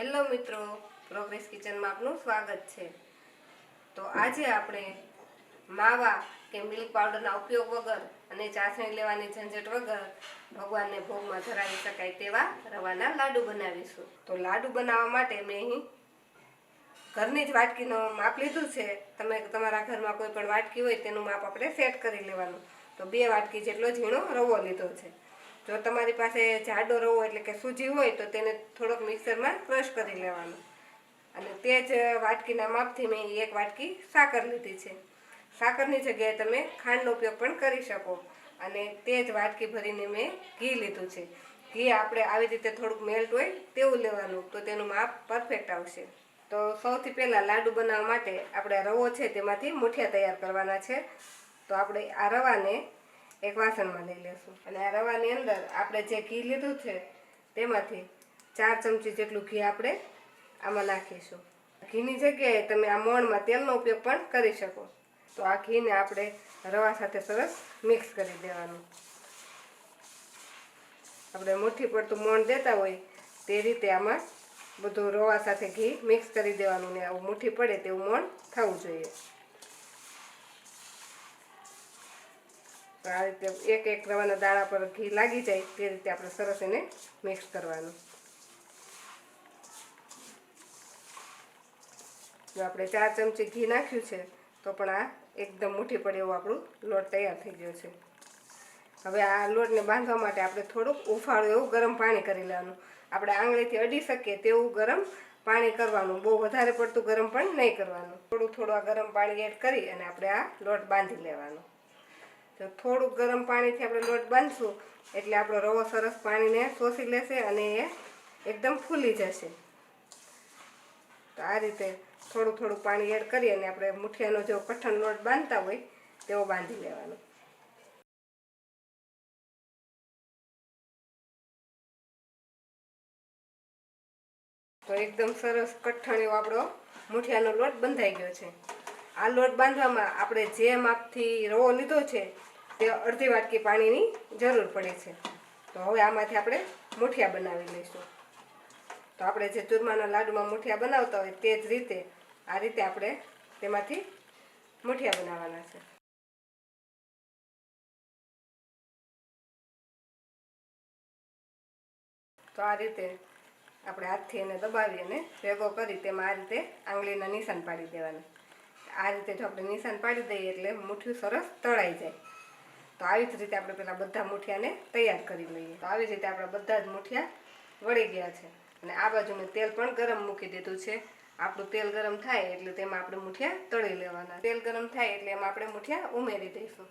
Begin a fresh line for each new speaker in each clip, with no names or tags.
Hello મિત્રો, progress કિચનમાં આપનું સ્વાગત છે। તો આજે આપણે માવા કે મિલ્ક પાવડરના ઉપયોગ વગર અને ચાસણી લેવાની ઝંઝટ વગર ભગવાનને ભોગમાં ધરાવી શકાય તેવા રવાના લાડુ બનાવીશું। તો લાડુ બનાવવા માટે મેં અહીં ઘરની જ વાટકીનો માપ લીધું છે। તમે તમારા ઘરમાં કોઈ પણ વાટકી હોય તેનું માપ આપણે સેટ કરી લેવાનું। તો 2 વાટકી જેટલો ઝીણો રવો લીધો છે। જો તમારી પાસે જાડો રવો એટલે કે સૂજી હોય તો તેને થોડોક મિક્સરમાં ક્રશ કરી લેવાનો અને તે જ વાટકીના માપથી મેં 1 વાટકી સાકર લીધી છે। સાકરની જગ્યાએ તમે ખાંડનો ઉપયોગ પણ કરી શકો અને તે જ વાટકી ભરીને મેં ઘી લીધું છે। ઘી આપણે આવી રીતે થોડુંક મેલ્ટ હોય તેવું લેવાનું, તો તેનું માપ પરફેક્ટ આવશે। તો સૌથી પહેલાં લાડુ બનાવવા માટે આપણે રવો છે તેમાંથી મુઠિયા તૈયાર કરવાના છે। તો આપણે આ રવાને એક વાસણમાં લઈ લેશું અને આ રવાની અંદર આપણે જે ઘી લીધું છે તેમાંથી 4 ચમચી જેટલું ઘી આપણે આમાં નાખીશું। ઘીની જગ્યાએ તમે આ મોણમાં તેલનો ઉપયોગ પણ કરી શકો। તો આ ઘીને આપણે રવા સાથે સરસ મિક્સ કરી દેવાનું। આપણે મુઠ્ઠી પડતું મોણ દેતા હોય તે રીતે આમાં બધું રવા સાથે ઘી મિક્સ કરી દેવાનું ને આવું મુઠ્ઠી પડે તેવું મોણ થવું જોઈએ। તો આ રીતે એક રવાના દાણા પર ઘી લાગી જાય તે રીતે આપણે સરસ એને મિક્સ કરવાનું। જો આપણે 4 ચમચી ઘી નાખ્યું છે તો પણ આ એકદમ મુઠ્ઠી પડે એવો આપણો લોટ તૈયાર થઈ ગયો છે। હવે આ લોટને બાંધવા માટે આપણે થોડુંક ઉફાળું એવું ગરમ પાણી કરી લેવાનું। આપણે આંગળીથી અડી શકીએ તેવું ગરમ પાણી કરવાનું, બહુ વધારે પડતું ગરમ પણ નહીં કરવાનું। થોડું આ ગરમ પાણી એડ કરી અને આપણે આ લોટ બાંધી લેવાનો। જો થોડુંક ગરમ પાણીથી આપણે લોટ બાંધશું એટલે આપણો રવો સરસ પાણીને શોષી લેશે અને એ એકદમ ફૂલી જશે। તો આ રીતે થોડું પાણી એડ કરી અને આપણે મુઠિયાનો જો કઠણ લોટ બાંધતા હોય તેવો બાંધી લેવાનો। તો એકદમ સરસ કઠણ એવો આપણો મુઠિયાનો લોટ બંધાઈ ગયો છે। આ લોટ બાંધવામાં આપણે જે માપથી રવો લીધો છે તે અડધી વાટકી પાણીની જરૂર પડે છે। તો હવે આમાંથી આપણે મુઠિયા બનાવી લઈશું। તો આપણે જે ચૂરમાના લાડુમાં મુઠિયા બનાવતા હોય તે જ રીતે આ રીતે આપણે તેમાંથી મુઠિયા બનાવવાના છે। તો આ રીતે આપણે હાથથી એને દબાવી અને ભેગો કરી તેમાં આ રીતે આંગળીના નિશાન પાડી દેવાના। આ રીતે જો આપણે નિશાન પાડી દઈએ એટલે મુઠિયું સરસ તળાઈ જાય। તો આવી જ રીતે આપણે પહેલાં બધા મુઠિયાને તૈયાર કરી લઈએ। તો આવી રીતે આપણા બધા જ મુઠિયા વળી ગયા છે અને આ બાજુ મેં તેલ પણ ગરમ મૂકી દીધું છે। આપણું તેલ ગરમ થાય એટલે તેમાં આપણે મુઠિયા તળી લેવાના। તેલ ગરમ થાય એટલે એમાં આપણે મુઠિયા ઉમેરી દઈશું।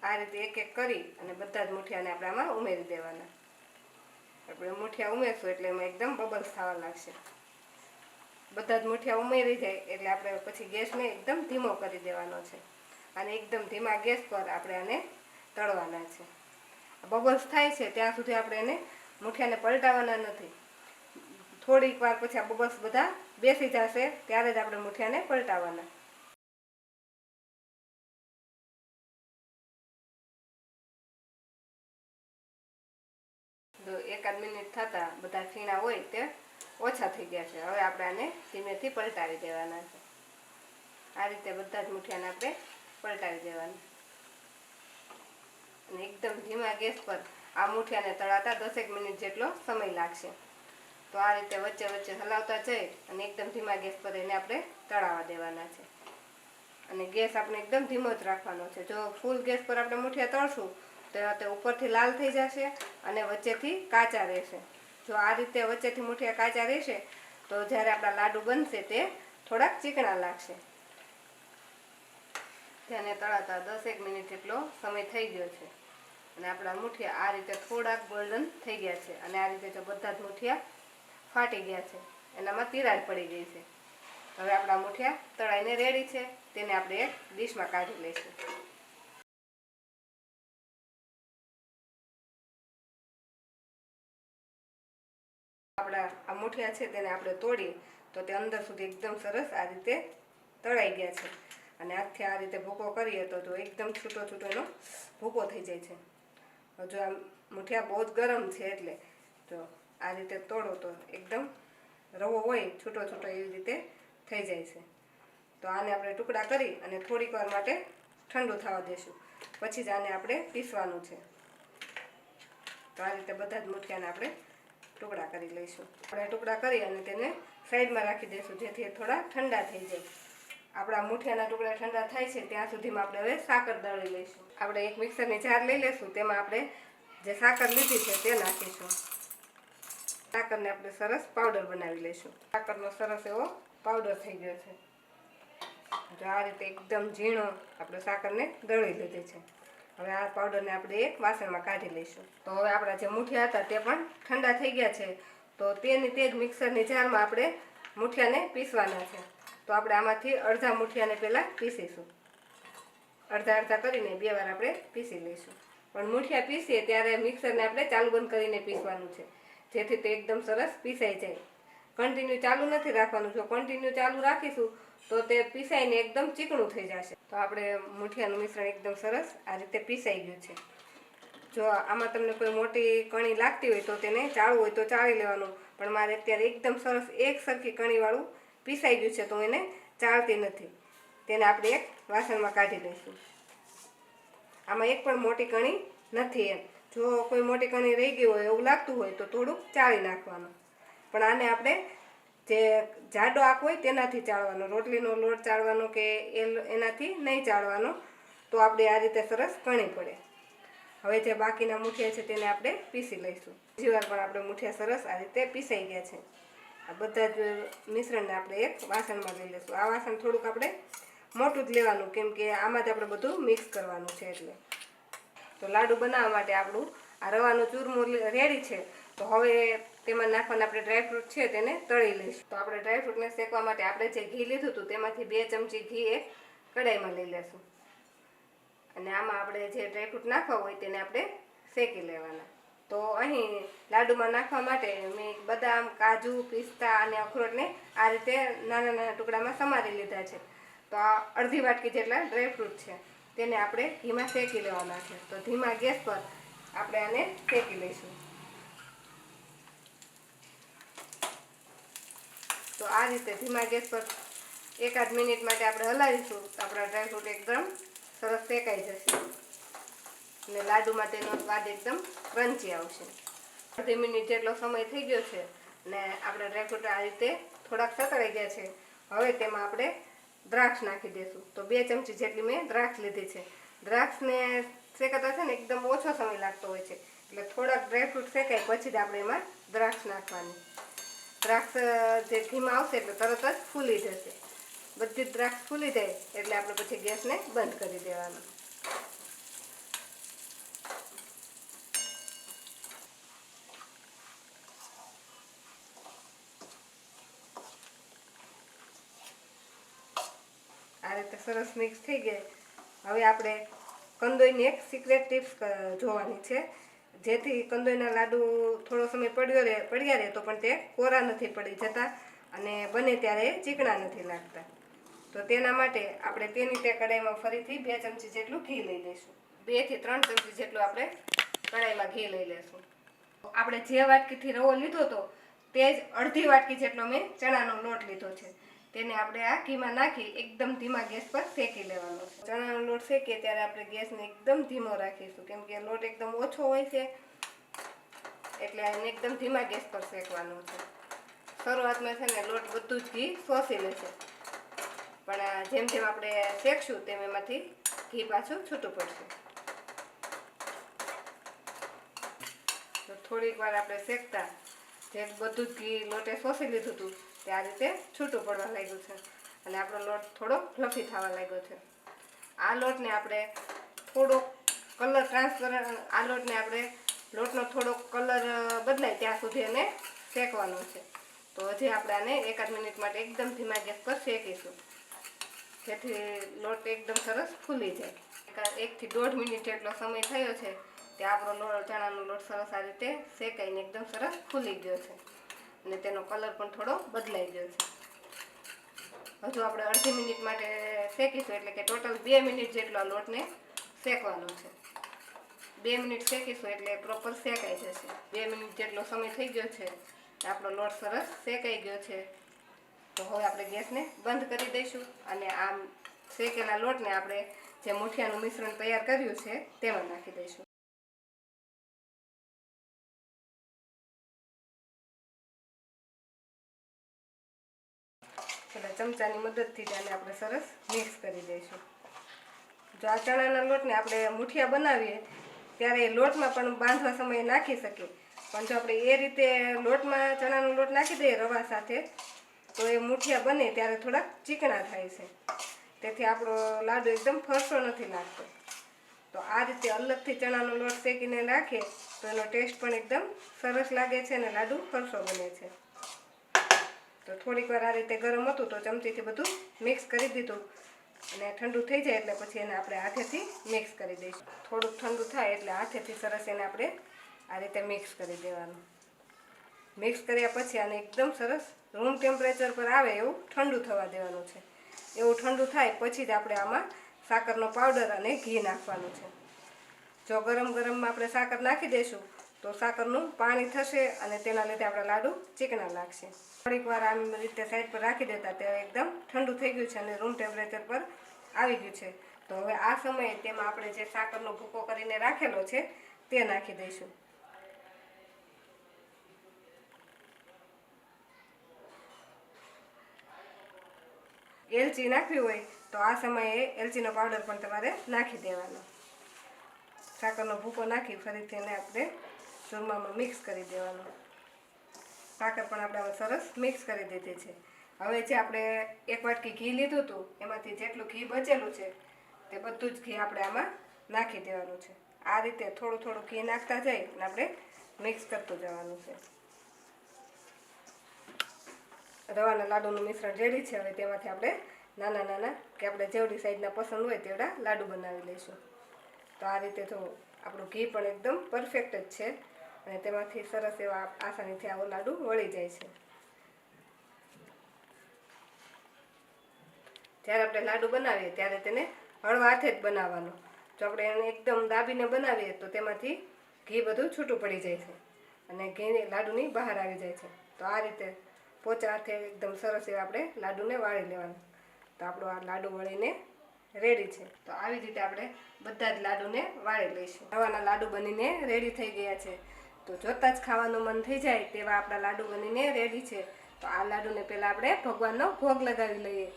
આ રીતે એક કરી અને બધા જ મુઠિયાને આપણે આમાં ઉમેરી દેવાના। આપણે મુઠિયા ઉમેરશું એટલે એમાં એકદમ બબલ્સ થવા લાગશે। બધા જ મુઠિયા ઉમેરી જાય એટલે આપણે પછી ગેસને એકદમ ધીમો કરી દેવાનો છે અને એકદમ ધીમા ગેસ પર આપણે આને તળવાના છે। બબલ્સ થાય છે ત્યાં સુધી આપણે એને મુઠિયાને પલટાવવાના નથી। થોડીક વાર પછી આ બબલ્સ બધા બેસી જશે ત્યારે જ આપણે મુઠિયાને પલટાવવાના। જો 1 મિનિટ થતાં બધા ખીણા હોય તે ઓછા થઈ ગયા છે। હવે આપણે આને ધીમેથી પલટાવી દેવાના છે। આ રીતે બધા જ મુઠિયાને આપણે પલટાવી દેવાના અને એકદમ ધીમા ગેસ પર આ મુઠિયાને તળાતા 10 મિનિટ જેટલો સમય લાગશે। તો આ રીતે વચ્ચે વચ્ચે હલાવતા જઈ અને એકદમ ધીમા ગેસ પર એને આપણે તળાવવા દેવાના છે અને ગેસ આપણે એકદમ ધીમો જ રાખવાનો છે। જો ફૂલ ગેસ પર આપણે મુઠિયા તળશું તો તે ઉપરથી લાલ થઈ જશે અને વચ્ચેથી કાચા રહેશે। જો આ રીતે વચ્ચેથી મુઠિયા કાચા રહેશે તો જ્યારે આપણા લાડુ બનશે તે થોડાક ચીકણા લાગશે। તેને તળાતા 10 મિનિટ જેટલો સમય થઈ ગયો છે અને આપણા મુઠિયા આ રીતે થોડાક ગોલ્ડન થઈ ગયા છે અને આ રીતે જો બધા જ મુઠિયા ફાટી ગયા છે, એનામાં તિરાડ પડી ગઈ છે। હવે આપણા મુઠિયા તળાઈને રેડી છે, તેને આપણે એક ડીશમાં કાઢી લઈશું। આપણા આ મુઠિયા છે તેને આપણે તોડી તો તે અંદર સુધી એકદમ સરસ આ રીતે તળાઈ ગયા છે અને હાથથી આ રીતે ભૂકો કરીએ તો જો એકદમ છૂટો એનો ભૂકો થઈ જાય છે। જો આ મુઠિયા બહુ જ ગરમ છે એટલે જો આ રીતે તોડો તો એકદમ રવો હોય છૂટો છૂટો એવી રીતે થઈ જાય છે. તો આને આપણે ટુકડા કરી અને થોડીક વાર માટે ઠંડુ થવા દેશું. પછી જ આને આપણે પીસવાનું છે. તો આ રીતે બધા જ મુઠિયાને આપણે ટુકડા કરી લઈશું. આપણે ટુકડા કરી અને તેને સાઈડમાં રાખી દઈશું જેથી થોડા ઠંડા થઈ જાય. આપણા મુઠિયાના ટુકડા ઠંડા થાય છે ત્યાં સુધીમાં આપણે હવે સાકર દળી લઈશું. આપણે એક મિક્સરની જાર લઈ લઈશું. તેમાં આપણે જે સાકર લીધી છે તે નાખીશું. સાકરને આપણે સરસ પાવડર બનાવી લઈશું. સાકરનો સરસ એવો પાવડર થઈ ગયો છે. જો આ રીતે એકદમ ઝીણો આપણે સાકરને દળી લીધી છે. હવે આ પાવડરને આપણે એક વાસણમાં કાઢી લઈશું. તો હવે આપણા જે મુઠિયા હતા તે પણ ઠંડા થઈ ગયા છે. તો તે જ મિક્સરની જારમાં આપણે મુઠિયાને પીસવાના છે. તો આપણે આમાંથી અડધા મુઠિયાને પહેલાં પીસીશું. અડધા અડધા કરીને 2 વાર આપણે પીસી લઈશું. પણ મુઠિયા પીસીએ ત્યારે મિક્સરને આપણે ચાલુ બંધ કરીને પીસવાનું છે જેથી તે એકદમ સરસ પીસાઈ જાય. કન્ટિન્યુ ચાલુ નથી રાખવાનું. જો કન્ટિન્યુ ચાલુ રાખીશું તો તે પીસાઈને એકદમ ચીકણું થઈ જશે. તો આપણે મુઠિયાનું મિશ્રણ એકદમ સરસ આ રીતે પીસાઈ ગયું છે. જો આમાં તમને કોઈ મોટી કણી લાગતી હોય તો તેને ચાળવું હોય તો ચાળી લેવાનું. પણ મારે અત્યારે એકદમ સરસ એક સરખી કણીવાળું પીસાઈ ગયું છે તો એને ચાળતી નથી. તેને આપણે એક વાસણમાં કાઢી લઈશું. આમાં એક પણ મોટી કણી નથી એમ. જો કોઈ મોટી કણી રહી ગઈ હોય એવું લાગતું હોય તો થોડુંક ચાળી નાખવાનું. પણ આને આપણે જે જાડો આંક હોય તેનાથી ચાળવાનો. રોટલીનો લોટ ચાળવાનો કે એનાથી નહીં ચાળવાનો. તો આપણે આ રીતે સરસ કણી પડે. હવે જે બાકીના મુઠિયા છે તેને આપણે પીસી લઈશું. બીજી વાર પણ આપણે મુઠિયા સરસ આ રીતે પીસાઈ ગયા છે. આ બધા જ મિશ્રણને આપણે એક વાસણમાં લઈ લઈશું. આ વાસણ થોડુંક આપણે મોટું જ લેવાનું કેમ કે આમાં જ આપણે બધું મિક્સ કરવાનું છે એટલે. તો લાડુ બનાવવા માટે આપણું આ રવાનું ચૂરમું રેડી છે. તો હવે તેમાં નાખવાના આપણે ડ્રાયફ્રૂટ છે તેને તળી લઈશું. તો આપણે ડ્રાયફ્રૂટને શેકવા માટે આપણે જે ઘી લીધું હતું તેમાંથી 2 ચમચી ઘી એક કડાઈમાં લઈ લઈશું. અને આમાં આપણે જે ડ્રાયફ્રૂટ નાખવા હોય તેને આપણે શેકી લેવાના. તો અહીં લાડુમાં નાખવા માટે મેં બદામ, કાજુ, પિસ્તા અને અખરોટને આ રીતે નાના નાના ટુકડામાં સમારી લીધા છે. તો આ અડધી વાટકી જેટલા ડ્રાયફ્રૂટ છે તેને આપણે ઘીમાં શેકી લેવાના છે. તો ધીમા ગેસ પર આપણે આને શેકી લઈશું. તો આ રીતે ધીમા ગેસ પર 1-8 મિનિટ માટે આપણે હલાવીશું. તો આપણા ડ્રાયફ્રૂટ એકદમ સરસ શેકાઈ જશે અને લાડુમાં તેનો સ્વાદ એકદમ ક્રન્ચી આવશે. અડધી મિનિટ જેટલો સમય થઈ ગયો છે અને આપણા ડ્રાયફ્રૂટ આ રીતે થોડાક સતળાઈ ગયા છે. હવે તેમાં આપણે દ્રાક્ષ નાખી દઈશું. તો 2 ચમચી જેટલી મેં દ્રાક્ષ લીધી છે. દ્રાક્ષને શેકાતા છે ને એકદમ ઓછો સમય લાગતો હોય છે એટલે થોડાક ડ્રાયફ્રૂટ શેકાય પછી જ આપણે એમાં દ્રાક્ષ નાખવાની. દ્રાક્ષ જે ઘીમાં આવશે એટલે તરત જ ફૂલી જશે. બધી જ દ્રાક્ષ ફૂલી જાય એટલે આપણે પછી ગેસને બંધ કરી દેવાનો. આ રીતે સરસ મિક્સ થઈ ગઈ. હવે આપણે કંદોઈની એક સિક્રેટ ટિપ્સ જોવાની છે જેથી કંદોઈના લાડુ થોડો સમય પડ્યા રહે તો પણ તે કોરા નથી પડી જતા અને બને ત્યારે ચીકણા નથી લાગતા. તો તેના માટે આપણે તેની તે કડાઈમાં ફરીથી 2 ચમચી જેટલું ઘી લઈ લઈશું. 2 થી 3 ચમચી જેટલું આપણે કડાઈમાં ઘી લઈ લઈશું. આપણે જે વાટકીથી રવો લીધો હતો તે જ અડધી વાટકી જેટલો મેં ચણાનો લોટ લીધો છે. તેને આપણે આ ઘીમાં નાખી એકદમ ધીમા ગેસ પર શેકી લેવાનો છે. ચણાનો લોટ શેકીએ ત્યારે આપણે ગેસને એકદમ ધીમો રાખીશું કેમ કે લોટ એકદમ ઓછો હોય છે એટલે એને એકદમ ધીમા ગેસ પર શેકવાનો છે. શરૂઆતમાં છે ને લોટ બધું જ ઘી શોષી લેશે પણ જેમ જેમ આપણે શેકશું તેમ એમાંથી ઘી પાછું છૂટું પડશે. તો થોડીક વાર આપણે શેકતા જે બધું જ ઘી લોટે શોષી લીધું હતું તે આ રીતે છૂટું પડવા લાગ્યું છે અને આપણો લોટ થોડો ફ્લફી થવા લાગ્યો છે. આ લોટને આપણે થોડો કલર આ લોટને આપણે લોટનો થોડો કલર બદલાય ત્યાં સુધી એને શેકવાનો છે. તો હજી આપણે આને 1-8 મિનિટ માટે એકદમ ધીમા ગેસ પર શેકીશું જેથી લોટ એકદમ સરસ ફૂલી જાય. 1 થી 1.5 મિનિટ જેટલો સમય થયો છે તે આપણો ચણાનો લોટ સરસ આ રીતે શેકાઈને એકદમ સરસ ફૂલી ગયો છે અને તેનો કલર પણ થોડો બદલાઈ ગયો છે. હજુ આપણે અડધી મિનિટ માટે શેકીશું એટલે કે ટોટલ 2 મિનિટ જેટલો આ લોટને શેકવાનો છે. 2 મિનિટ શેકીશું એટલે પ્રોપર શેકાઈ જશે. 2 મિનિટ જેટલો સમય થઈ ગયો છે. આપણો લોટ સરસ શેકાઈ ગયો છે. તો હવે આપણે ગેસને બંધ કરી દઈશું અને આમ શેકેલા લોટને આપણે જે મુઠિયાનું મિશ્રણ તૈયાર કર્યું છે તેમાં નાખી દઈશું. એટલે ચમચાની મદદથી તેને આપણે સરસ મિક્સ કરી દઈશું. જો આ ચણાના લોટને આપણે મુઠિયા બનાવીએ ત્યારે લોટમાં પણ બાંધવા સમયે નાખી શકીએ, પણ જો આપણે એ રીતે લોટમાં ચણાનો લોટ નાખી દઈએ રવા સાથે તો એ મુઠિયા બને ત્યારે થોડાક ચીકણા થાય છે. તેથી આપણો લાડુ એકદમ ફરસો નથી લાગતો. તો આ રીતે અલગથી ચણાનો લોટ શેકીને નાખીએ તો એનો ટેસ્ટ પણ એકદમ સરસ લાગે છે અને લાડુ ફરસો બને છે. તો થોડીક વાર આ રીતે ગરમ હતું તો ચમચીથી બધું મિક્સ કરી દીધું અને ઠંડુ થઈ જાય એટલે પછી એને આપણે હાથેથી મિક્સ કરી દઈશું. થોડુંક ઠંડુ થાય એટલે હાથેથી સરસ એને આપણે આ રીતે મિક્સ કરી દેવાનું. મિક્સ કર્યા પછી આને એકદમ સરસ રૂમ ટેમ્પરેચર પર આવે એવું ઠંડુ થવા દેવાનું છે. એવું ઠંડુ થાય પછી જ આપણે આમાં સાકરનો પાવડર અને ઘી નાખવાનું છે. જો ગરમ ગરમમાં આપણે સાકર નાખી દઈશું તો સાકરનું પાણી થશે અને તેના લીધે આપણા લાડુ ચીકણા લાગશે. થોડીક વાર આમ રીતે સાઈડ પર રાખી દેતા તે એકદમ ઠંડુ થઈ ગયું છે અને રૂમ ટેમ્પરેચર પર આવી ગયું છે. તો હવે આ સમયે તેમાં આપણે જે સાકરનો ભૂકો કરીને રાખેલો છે તે નાખી દઈશું. એલચી નાખવી હોય તો આ સમયે એલચીનો પાવડર પણ તમારે નાખી દેવાનો. સાકરનો ભૂકો નાખી ફરીથી એને આપણે ચૂરમામાં મિક્સ કરી દેવાનો. સાકર પણ આપણે સરસ મિક્સ કરી દીધી છે. હવે જે આપણે 1 વાટકી ઘી લીધું હતું એમાંથી જેટલું ઘી બચેલું છે તે બધું જ ઘી આપણે આમાં નાખી દેવાનું છે. આ રીતે થોડું થોડું ઘી નાખતા જઈ અને આપણે મિક્સ કરતું જવાનું છે. રવાના લાડુનું મિશ્રણ રેડી છે. હવે તેમાંથી આપણે નાના નાના કે આપણે જેવડી સાઈઝના પસંદ હોય તેવડા લાડુ બનાવી લઈશું. તો આ રીતે જો આપણું ઘી પણ એકદમ પરફેક્ટ જ છે અને તેમાંથી સરસ એવા આસાનીથી આવો લાડુ વળી જાય છે. જ્યારે આપણે લાડુ બનાવીએ ત્યારે તેને હળવા હાથે જ બનાવવાનો. જો આપણે એને એકદમ દાબીને બનાવીએ તો તેમાંથી ઘી બધું છૂટું પડી જાય છે અને ઘી લાડુની બહાર આવી જાય છે. તો આ રીતે પોચા હાથે એકદમ સરસ એવા આપણે લાડુને વાળી લેવાનું. તો આપણો આ લાડુ વળીને રેડી છે. તો આવી રીતે આપણે બધા જ લાડુને વાળી લઈશું. રવાના લાડુ બનીને રેડી થઈ ગયા છે. તો જોતાં જ ખાવાનું મન થઈ જાય તેવા આપણા લાડુ બનીને રેડી છે. તો આ લાડુને પહેલાં આપણે ભગવાનનો ભોગ લગાવી લઈએ.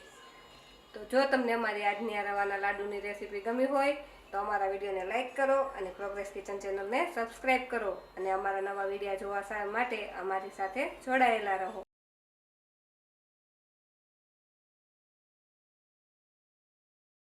તો જો તમને અમારી આજની આ રવાના લાડુની રેસીપી ગમી હોય તો અમારા વિડીયોને લાઇક કરો અને પ્રોગ્રેસ કિચન ચેનલને સબસ્ક્રાઈબ કરો અને અમારા નવા વિડીયો જોવા માટે અમારી સાથે જોડાયેલા રહો.